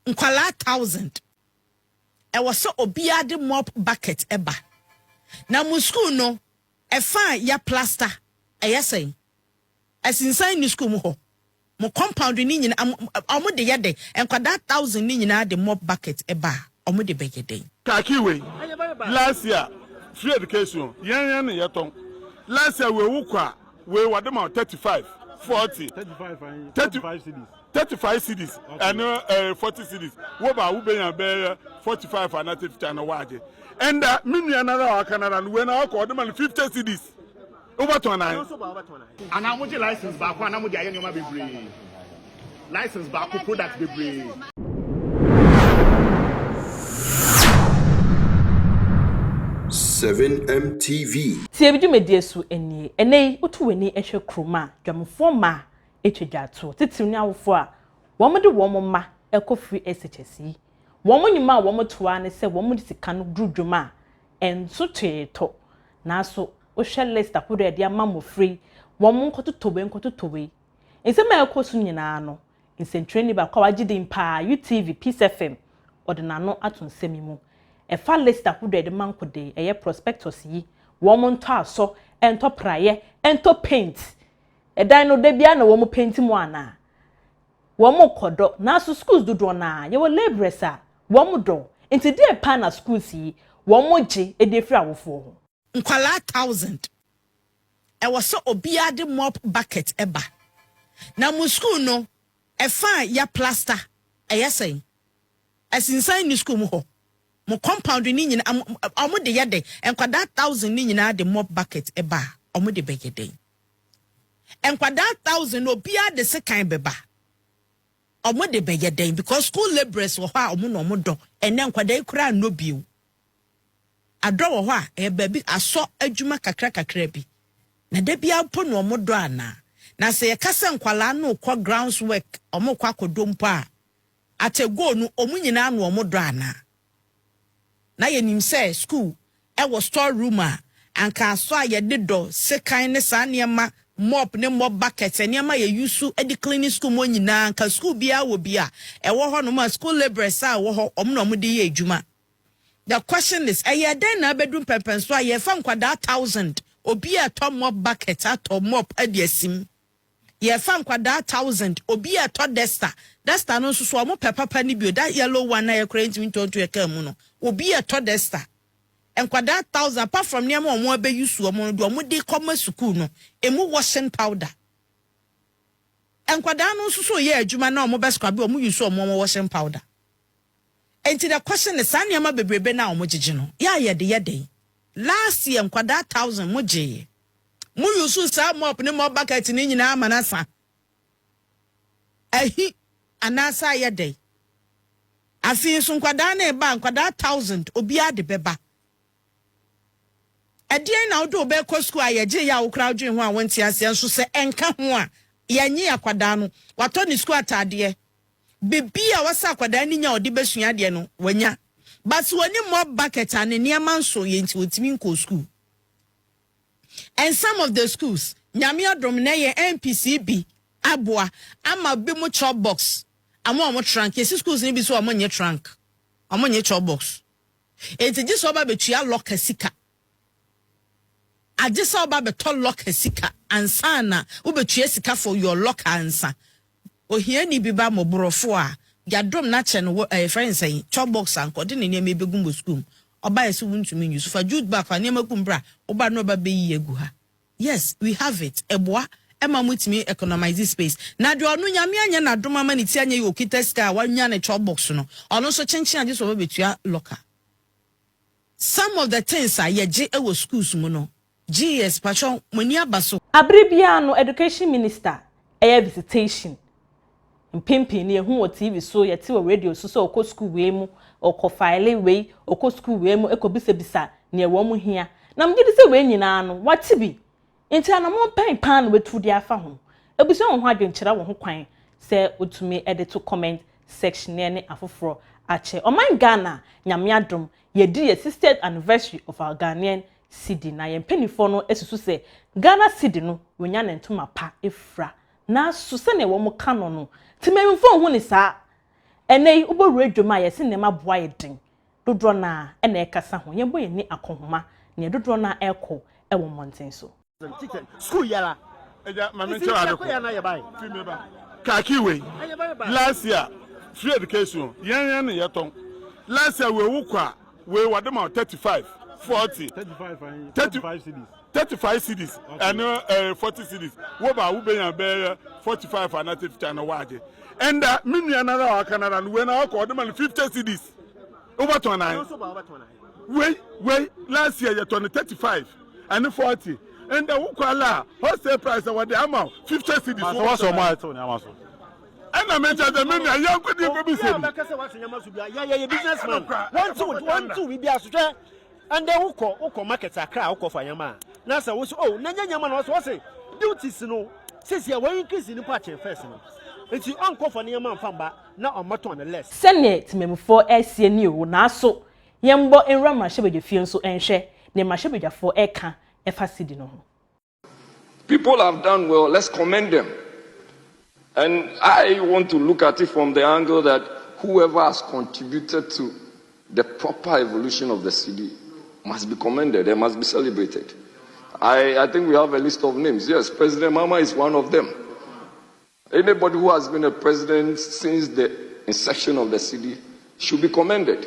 nkwala 1000 e wo so obia de mop bucket eba na mu school no e fa ya plaster e yesen asinsan ni school mu ho mo compound ni nyina omo de yede enkwada 1000 ni nyina de mop bucket eba omo de begeden kakiwe last year free education yan yeton last year we wukwa we wadema 35 40 35 cities 35 cities and 40 cities wo ba wo be yan be 45 and 50 and waje and minu another Canada we na ko dem 50 cities over to 9 and how much license back and how much ayen yoma bebre license back product bebre 7MTV. Siebidu mediesu eni enei otuweni ehwe kroma dwamfo ma etwejato titiri awofo a womde womma ekofi SHS womnyima womtoa ne se womde sika no grudwuma enso tweeto naso ohwe list akodo de amamo free nkototowe ensema ekosu nyina no nsentreni ba kwa wagide mpa UTV Peace FM odinano atonsemi mu efa list akodo de mankode eye prospectus yi womonto aso ento praye ento paint edan no de bia na womo paint mu ana womo kodo naso schools dodo na ye wo laborers a womo do enti de pa na schools yi womo je edefri awofo ho nkwala 1000 e wo so obia de mop bucket eba na mu school no efa ya plaster yesen asinsan ni school mu ho mo compound ni nyina omo de yede enkwada 1000 ni nyina de mop bucket eba omo de begeden enkwada 1000 obia de sekan beba omo de begeden because school laborers wo ha omo no omo do ene enkwada ikura no biu adro wo ho a e baby aso adwuma kakra bi na de bia po no omo do ana na se yakasa nkwala no kwa grounds work omo kwa kodompo a atego no omo nyina no omo do ana na yenim say school e wo store room a anka aso a ye de do sekan ne sa niema mop ne mop bucket niema ye yusu e di cleaning school mo nyina anka school bia wo bia e wo ho no ma school laborers a wo ho omo no omo de ye adwuma. The question is aye den na bedroom pepen so aye fa nkwada 1000 obi a to mop bucket ato mop adiasim ye fa nkwada 1000 obi a to duster no so omo pepapa ni bio that yellow one na ye current into e ka mu no obi a to duster nkwada 1000 apart from near omo abe yusu omo do omo de come school no emu washing powder nkwada no so ye adwuma na omo besko abi omo yusu omo washing powder. And the question is, Sanya ma bebrebe na omojiji no. Ya yede. Last year nkwada 1000 moje. Mu yusu sa mop ne mo bucket ni nyina amanasa. Ehi anasa yede. Afi so nkwada na eba nkwada 1000 obi ade beba. Edien na odo be ko school ayeje ya wo kra dwen ho a wonti ase nso se enka ho a yanyi akwada no. Wato ni school atade. Bibia wasa kwada ni nya odi besua de no wanya but woni mo bucket and niam so yenti otimi nko school and some of the schools nyame adom na ye NPCB aboa ama be mo chop box omo trunk yes schools ni bi so omo nye trunk omo nye chop box enti ji so ba betua locker sika ade so ba beto locker sika ansa na wo betua sika for your locker ansa ohia ni biba moborofo a yadom na che no friends say chop box anko de ne niam ebegum bo school oba yeso wuntumi nyu so fa jude back fa niam akumbra oba no ba beyi egu ha. Yes, we have it eboa ema mutimi economize space na de onu nyame anya na dom ama ne ti anya yo kita ska wanya ne chop box no ono so chenchen age so betua locker. Some of the things are yeje e wo schools mu no GS patron moni abaso abribia no education minister air visitation mpimpi ne hu o TV so yeti wo radio so okọ school we mu okọ file we okọ school we mu ekobisa ne wo mu hia na mgidi se we nyina no wati bi enti ana mo pan wetu dia afa ho ebuso ho adwenkyera wo ho kwan se otumi edit to comment section ne afoforo ache oman Ghana nyame adom yedi ye 60th anniversary of our Ghanaian cedi na ye mpanifo no esusu se Ghana cedi no wonya ne ntoma pa efra na so se ne wo mo kano no timemfo hu ni sa ene ubowura dwom a yesi nema boa yedin dodro na ene ekasa ho yebo ye ni akohoma ne dodro na eko ewo monten so school yara eja mama nche ade ko na ye bai kaki we last year free education yan ne yeton last year we wukwa we wadema 35 40 35 cities 35 cities and 40 cities wo ba wo be yan be 45 and 50 na waje and minu another wa Canada we na ko wadema 50 cities over 29 we last year you 35 and 40 and the wukwala wholesale price what the amount 50 cities so what's so much on amaso and I mentioned the menu and young could be said yeah businessman one two we be asuje and then uko market akra uko for yama na say oh na nyama no so say duties no says ya we increase in part first no it's unko for nyama mfamba na omoto on the less senate memfo asie ni o na so yembo enra mahyebeje fie nso enhwe ne mahyebejafo eka efa sidi no ho. People have done well, let's commend them. And I want to look at it from the angle that whoever has contributed to the proper evolution of the city must be commended, they must be celebrated. I think we have a list of names. Yes, President Mama is one of them. Anybody who has been a president since the inception of the city should be commended.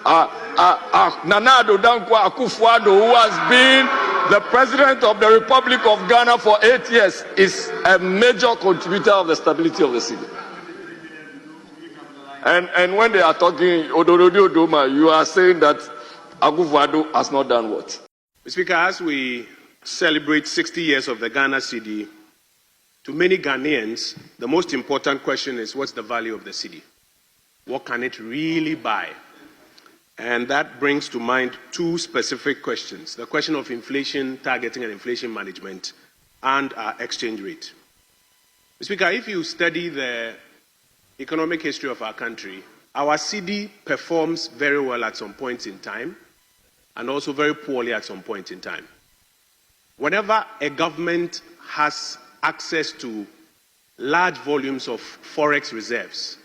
Nana Addo Dankwa Akufo-Addo, who has been the president of the Republic of Ghana for 8 years, is a major contributor of the stability of the city. And when they are talking Odorodi Odoma, you are saying that Akufo-Addo has not done what? Mr. Speaker, as we celebrate 60 years of the Ghana city, to many Ghanaians, the most important question is what's the value of the city? What can it really buy? And that brings to mind two specific questions: the question of inflation targeting and inflation management, and our exchange rate. Mr. Speaker, if you study the economic history of our country, our cedi performs very well at some points in time and also very poorly at some point in time. Whenever a government has access to large volumes of forex reserves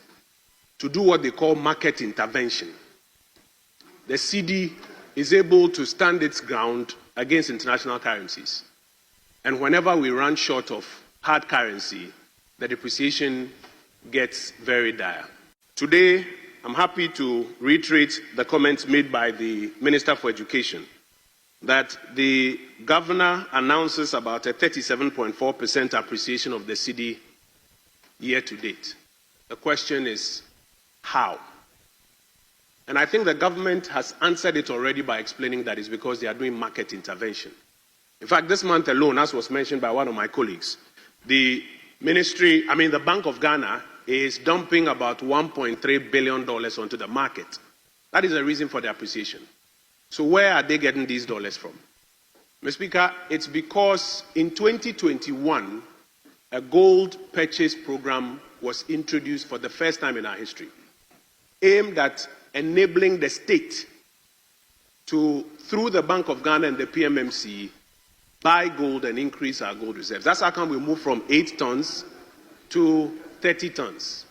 to do what they call market intervention, the cedi is able to stand its ground against international currencies. And whenever we run short of hard currency, the depreciation gets very dire. Today, I'm happy to reiterate the comments made by the Minister for Education that the governor announces about a 37.4% appreciation of the cedi year to date. The question is, how? And I think the government has answered it already by explaining that it's because they are doing market intervention. In fact, this month alone, as was mentioned by one of my colleagues, the Bank of Ghana is dumping about $1.3 billion onto the market. That is the reason for the appreciation. So where are they getting these dollars from? Mr. Speaker, it's because in 2021, a gold purchase program was introduced for the first time in our history, aimed at enabling the state to, through the Bank of Ghana and the PMMC, buy gold and increase our gold reserves. That's how come we moved from 8 tons to 30 tons.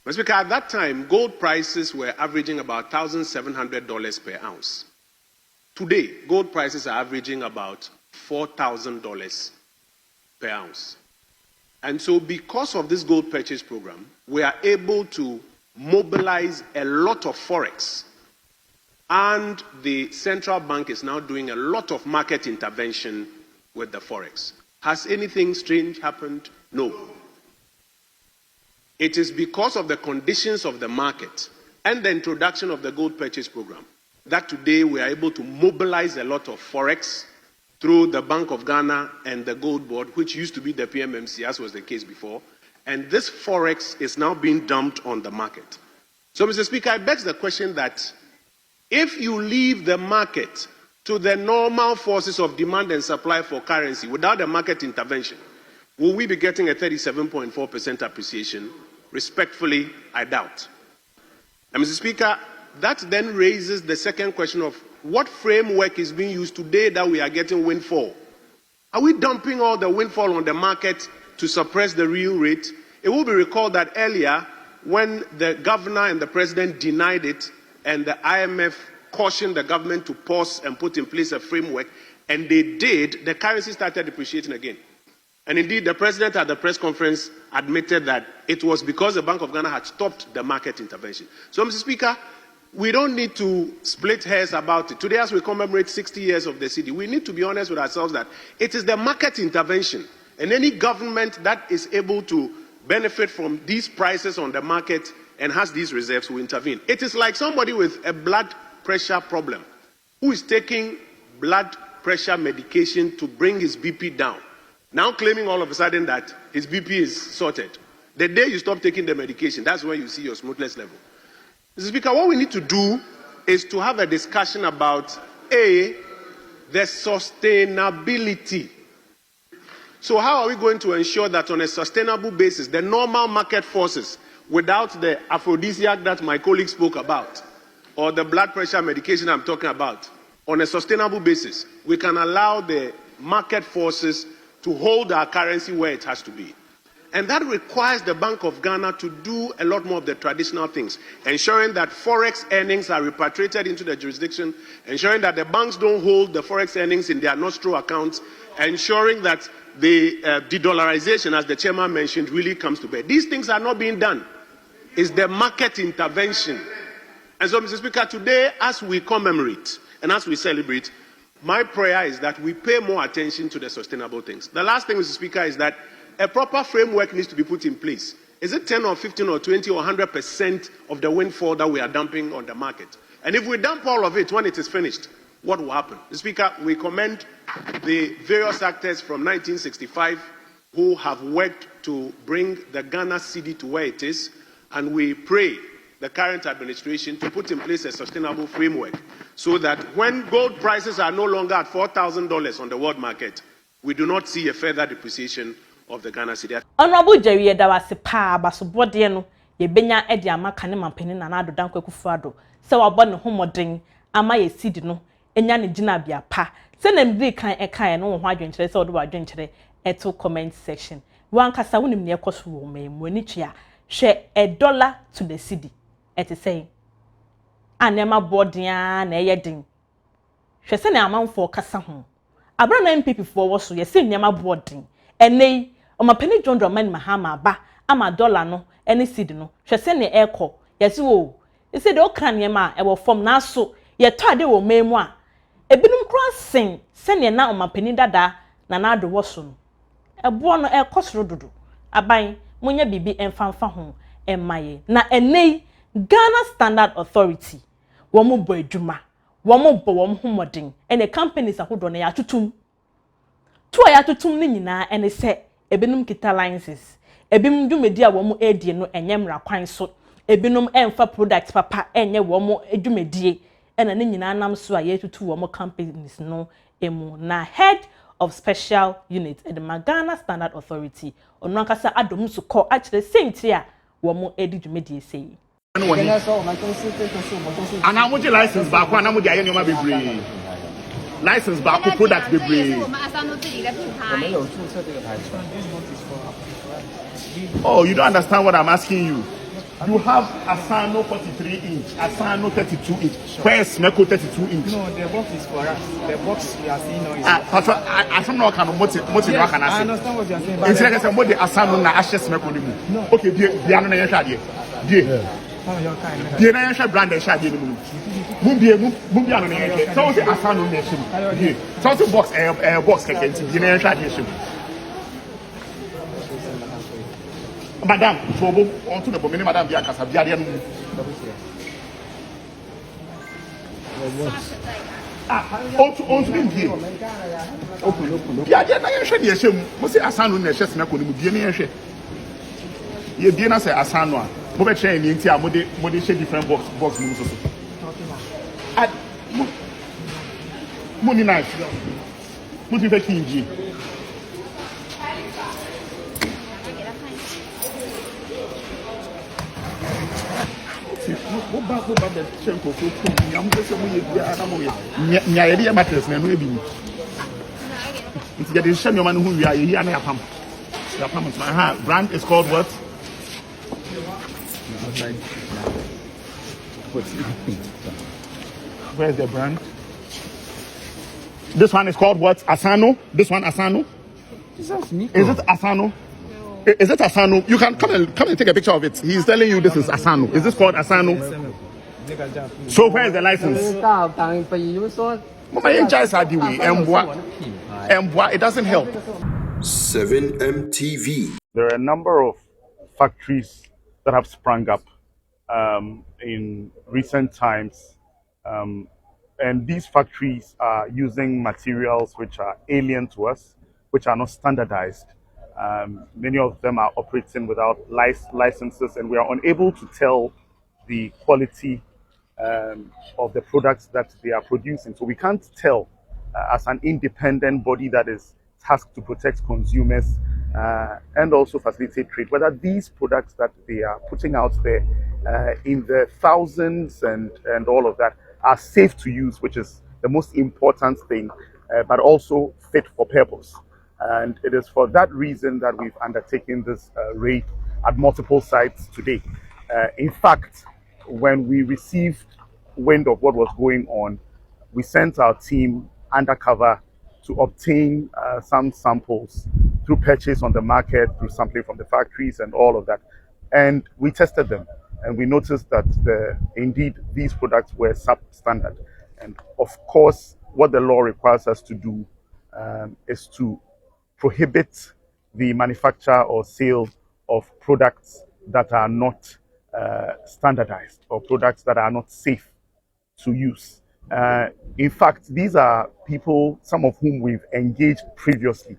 Mr. Speaker, at that time, gold prices were averaging about $1,700 per ounce. Today, gold prices are averaging about $4,000 per ounce. And so because of this gold purchase program, we are able to mobilize a lot of forex. And the central bank is now doing a lot of market intervention with the forex. Has anything strange happened? No. It is because of the conditions of the market and the introduction of the gold purchase program that today we are able to mobilize a lot of forex through the Bank of Ghana and the Gold Board, which used to be the PMMC, as was the case before. And this forex is now being dumped on the market. So, Mr. Speaker, I beg the question that if you leave the market to the normal forces of demand and supply for currency without a market intervention, will we be getting a 37.4% appreciation? Respectfully, I doubt. And Mr. Speaker, that then raises the second question of what framework is being used today that we are getting windfall? Are we dumping all the windfall on the market to suppress the real rate? It will be recalled that earlier, when the governor and the president denied it, and the IMF cautioned the government to pause and put in place a framework, and they did, the currency started depreciating again. And indeed, the president at the press conference admitted that it was because the Bank of Ghana had stopped the market intervention. So, Mr. Speaker, we don't need to split hairs about it. Today, as we commemorate 60 years of the cedi, we need to be honest with ourselves that it is the market intervention, and any government that is able to benefit from these prices on the market and has these reserves will intervene. It is like somebody with a blood pressure problem who is taking blood pressure medication to bring his BP down, now claiming all of a sudden that his BP is sorted. The day you stop taking the medication, that's when you see your smoothness level. Mr. Speaker, what we need to do is to have a discussion about, A, the sustainability. So how are we going to ensure that on a sustainable basis, the normal market forces, without the aphrodisiac that my colleague spoke about, or the blood pressure medication I'm talking about, on a sustainable basis, we can allow the market forces to hold our currency where it has to be. And that requires the Bank of Ghana to do a lot more of the traditional things, ensuring that forex earnings are repatriated into the jurisdiction, ensuring that the banks don't hold the forex earnings in their nostro accounts, ensuring that the de-dollarization, as the chairman mentioned, really comes to bear. These things are not being done. It's the market intervention. And so, Mr. Speaker, today, as we commemorate and as we celebrate, my prayer is that we pay more attention to the sustainable things. The last thing, Mr. Speaker, is that a proper framework needs to be put in place. Is it 10 or 15 or 20 or 100% of the windfall that we are dumping on the market? And if we dump all of it when it is finished, what will happen? Mr. Speaker, we commend the various actors from 1965 who have worked to bring the Ghana cedi to where it is, and we pray the current administration to put in place a sustainable framework so that when gold prices are no longer at $4,000 on the world market, we do not see a further depreciation of the Ghana cedi. Honorable Jerry Edawase pa basobode no ye benya e de amaka ne mampeni na na adodan kwakufuado se wabɔ ne homoden ama ye cedi no enya ne gina bia pa se na mbi kan e kan no ho adwenkyere se wodo adwenkyere eto comment section wan kasa wonim ne ekoso wo memu ani twia hwe $1 to the cedi ete say anema bodia na eye den hwe se na amanfo kasa ho abra na MPP fo wo so ye se nyama boden enei omapeni John Dramani Mahama ba ama $1 no ene cedi no hwe se ne eko ye se wo e se de okran nyema e wo form na so ye to ade wo memu a ebinum crossing se ne na omapeni dada na na ado wo so no ebo no ekosoro dodo aban munya bibi emfanfa ho emaye na enei Ghana Standard Authority wo mo bo adwuma wo mo bo wo ho modern ene companies ahodo na ya tutum to ya tutum ni nyina ene se ebinum kita licenses ebinum dwumedi a wo mo edie no enyemra kwan so ebinum emfa product papa enye wo mo edwumedie ena ni nyina nam so a ye tutu wo mo companies no emu na head of special unit at the Ghana Standard Authority ono ankasa adom so call akire senti a wo mo edi dwumedie sei ana mo je license ba kwa na mo de aye nyoma bebre license ba ko product bebre oh you don't understand what I'm asking you. You have Asano 43-inch, Asano 32-inch. Where's Meko 32-inch? No, the box is for us. The box you are seeing now is I don't know kind of what yes, I understand what you are saying. It's like I said, what the Asano na ashes Meko limu. No. Okay, Biano na yensha die. Die na yensha brand yensha die limu. Mumbiano na yensha. So the Asano na yensha. So the box keke die na yensha die yensha. Madam, Bobo, on to the Bomini, Madam Biacasa, Biarian. On to be here. Open. Biarian, I should be ashamed. Must say Asano in the chest, Mako, Mudian. Ye Diana say Asano, Boba chain, Intia, Modi, different box moves. At Money Night, Muti King. Go back the Chenko for I'm just a matters, no ebi. It's getting some man who we are here and your brand is called what? Where's the brand? This one is called what? Asano? This one Asano? Is it Asano? Is it Asano? You can come and take a picture of it. He's telling you this is Asano. Is this called Asano? So where is the license? It doesn't help. 7MTV. There are a number of factories that have sprung up in recent times, and these factories are using materials which are alien to us, which are not standardized. Many of them are operating without licenses, and we are unable to tell the quality of the products that they are producing. So we can't tell as an independent body that is tasked to protect consumers and also facilitate trade, whether these products that they are putting out there in the thousands and all of that are safe to use, which is the most important thing, but also fit for purpose. And it is for that reason that we've undertaken this raid at multiple sites today. In fact, when we received wind of what was going on, we sent our team undercover to obtain some samples through purchase on the market, through sampling from the factories and all of that. And we tested them, and we noticed that indeed these products were substandard. And of course, what the law requires us to do is to prohibit the manufacture or sale of products that are not standardized or products that are not safe to use. In fact, these are people, some of whom we've engaged previously,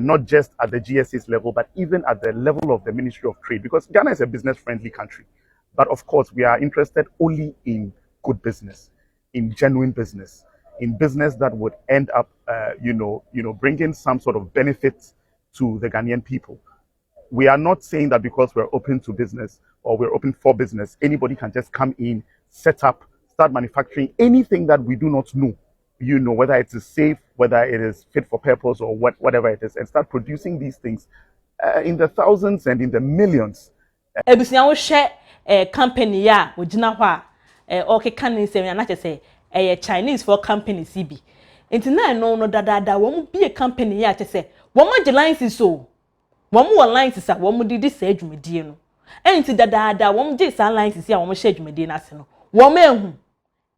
not just at the GSA's level, but even at the level of the Ministry of Trade, because Ghana is a business-friendly country. But of course, we are interested only in good business, in genuine business, in business that would end up, bringing some sort of benefit to the Ghanaian people. We are not saying that because we're open to business or we're open for business, anybody can just come in, set up, start manufacturing anything that we do not know, whether it is safe, whether it is fit for purpose or whatever it is, and start producing these things in the thousands and in the millions. Ebusiawo share company ya ojina hɔ a okay kan nsɛm na kyerɛ sɛ Chinese for company CB. Nti na no dadaada wɔn bi company ya kyerɛ sɛ wɔn agye license so. Wɔn wɔ license a wɔn didi sɛ adwumadie no. Enti dadaada wɔn gye sa license a wɔn hyɛ adwumadie na ase no. Wɔn ehu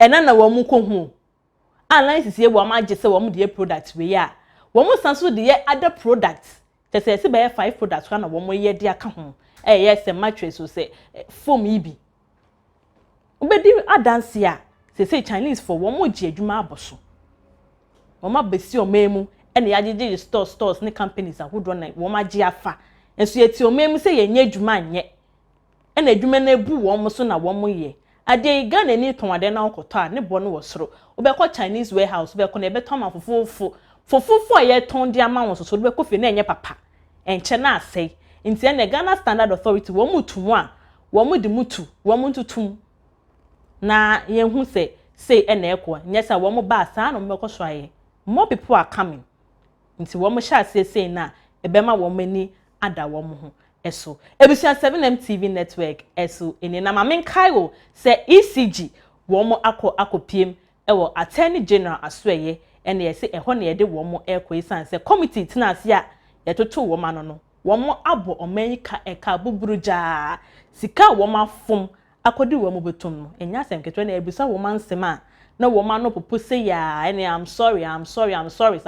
ɛna na wɔn ko hu. A license ye wɔn agye sɛ wɔn de product we ya. Wɔn san so de other products. Kyerɛ sɛ be 5 products kana wɔn ye de aka ho. Yes, a mattress will say foam ibi. Ubedi adansia say Chinese for one more juma bosso. Mama besi o memu and the added stores ne companies and who run like Woma Giafa. And so yet your memu say ye juman yet. And a jumane boo almost soon a 1 more year. A day gun any tomaden uncle tar, ne bon was through. Ubeko Chinese warehouse, Ubeko never toma for 4 year ton the amount so be coffee name papa. And Chena say. Inti the Ghana Standard Authority womu to one, womu di mutu, womu to two. Na yen who say ekwa, yes, a womu ba san or moko swaye. More people are coming. Inti womu sha say na, ebema womeni ada womu eso. Ebusia 7MTV network eso ene na mamen Cairo say ECG womu ako PM ewo Attorney General asweye ene ye say eho na ye de womu ekwa isan say committee tina asia ye toto woman no. Womo abo omenka eka buburuja sika woma fom akodi womo betum no enya asem ketwe na ebusa woma nsema na woma no popo say ya ene I'm sorry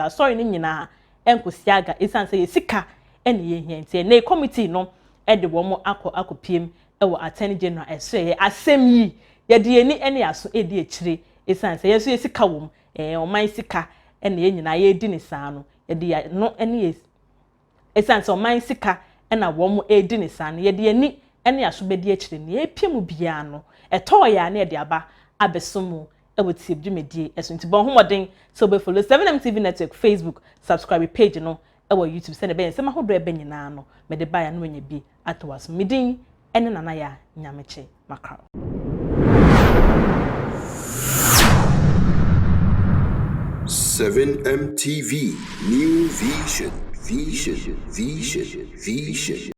sorry ni nyina enkosiaga isan say sika ene ye hiente na committee no e de womo akopiem e wo Attorney General eso ye asem yi ye de eni ene aso e de akire isan say yeso ye sika wom oman sika ene ye nyina ye di ni saa no ye de no ene ye esan so man sika na wo edi ne san ye de ani ene asobedi akire ne epiemu bia no eto ya na de aba abesomu ewoti dwumedie eso nti bon homoden so be follow 7MTV network Facebook subscribe page no ewo YouTube send be nsema hodo ebe nyina no me de baya no nya bi atowas midin ene nana ya nyameche makra 7MTV New Vision.